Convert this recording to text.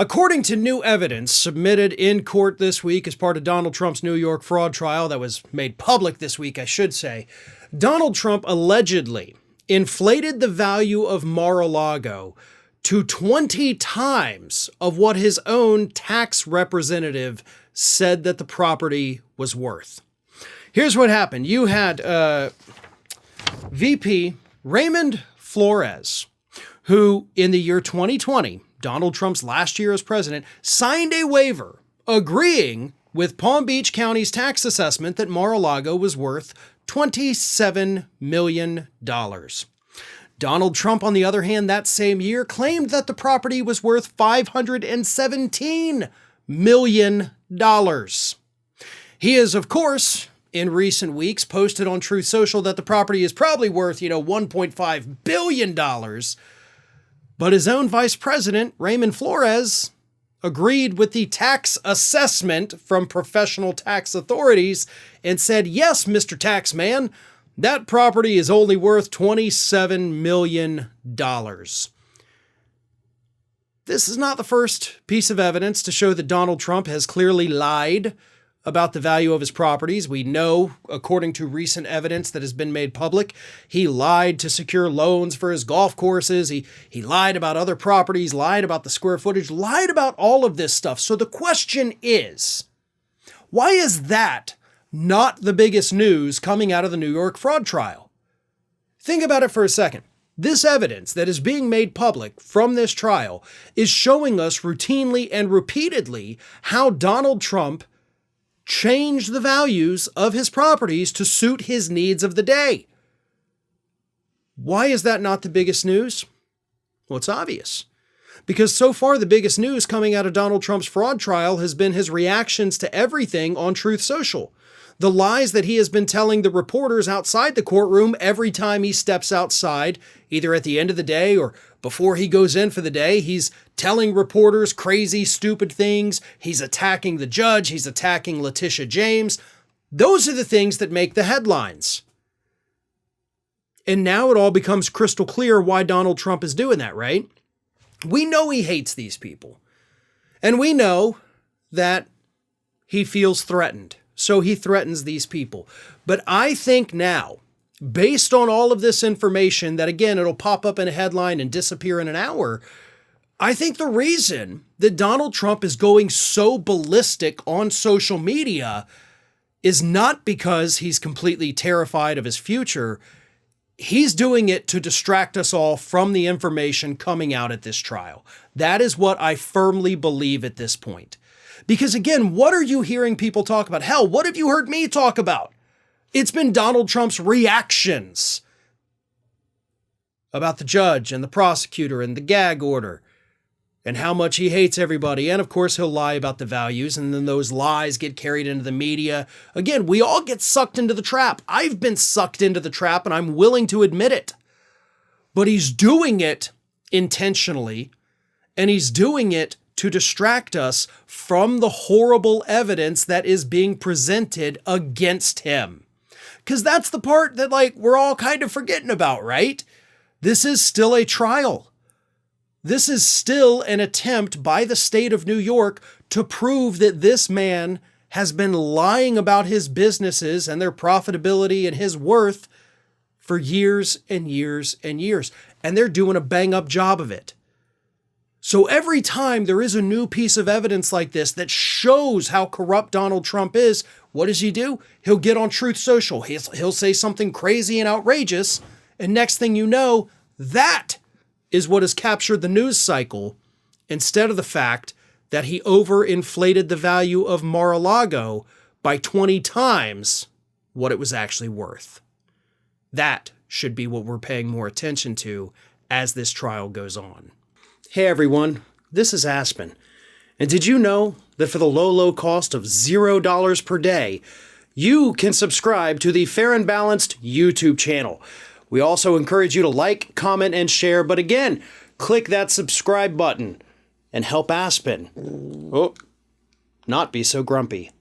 According to new evidence submitted in court this week as part of Donald Trump's New York fraud trial that was made public this week, I should say, Donald Trump allegedly inflated the value of Mar-a-Lago to 20 times of what his own tax representative said that the property was worth. Here's what happened. You had VP Raymond Flores, who in the year 2020, Donald Trump's last year as president, signed a waiver agreeing with Palm Beach County's tax assessment that Mar-a-Lago was worth $27 million. Donald Trump, on the other hand, that same year claimed that the property was worth $517 million. He has, of course, in recent weeks posted on Truth Social that the property is probably worth, $1.5 billion. But his own vice president, Raymond Flores, agreed with the tax assessment from professional tax authorities and said, yes, Mr. Taxman, that property is only worth $27 million. This is not the first piece of evidence to show that Donald Trump has clearly lied about the value of his properties. We know, according to recent evidence that has been made public, he lied to secure loans for his golf courses. He lied about other properties, lied about the square footage, lied about all of this stuff. So the question is, why is that not the biggest news coming out of the New York fraud trial? Think about it for a second. This evidence that is being made public from this trial is showing us routinely and repeatedly how Donald Trump changed the values of his properties to suit his needs of the day. Why is that not the biggest news? Well, it's obvious. Because so far the biggest news coming out of Donald Trump's fraud trial has been his reactions to everything on Truth Social. The lies that he has been telling the reporters outside the courtroom every time he steps outside, either at the end of the day or before he goes in for the day. He's telling reporters crazy, stupid things. He's attacking the judge. He's attacking Letitia James. Those are the things that make the headlines. And now it all becomes crystal clear why Donald Trump is doing that, right? We know he hates these people. And we know that he feels threatened. So he threatens these people. But I think now, based on all of this information that, again, it'll pop up in a headline and disappear in an hour, I think the reason that Donald Trump is going so ballistic on social media is not because he's completely terrified of his future. He's doing it to distract us all from the information coming out at this trial. That is what I firmly believe at this point. Because again, what are you hearing people talk about? Hell, what have you heard me talk about? It's been Donald Trump's reactions about the judge and the prosecutor and the gag order and how much he hates everybody. And of course, he'll lie about the values, and then those lies get carried into the media. Again, we all get sucked into the trap. I've been sucked into the trap, and I'm willing to admit it. But he's doing it intentionally, and he's doing it to distract us from the horrible evidence that is being presented against him. Because that's the part that, we're all kind of forgetting about, right? This is still a trial. This is still an attempt by the state of New York to prove that this man has been lying about his businesses and their profitability and his worth for years and years and years. And they're doing a bang-up job of it. So every time there is a new piece of evidence like this that shows how corrupt Donald Trump is, what does he do? He'll get on Truth Social. He'll say something crazy and outrageous. And next thing you know, that is what has captured the news cycle instead of the fact that he overinflated the value of Mar-a-Lago by 20 times what it was actually worth. That should be what we're paying more attention to as this trial goes on. Hey everyone, this is Aspen. And did you know that for the low cost of $0 per day, you can subscribe to the Fair and Balanced YouTube channel? We also encourage you to like, comment, and share. But again, click that subscribe button and help Aspen not be so grumpy.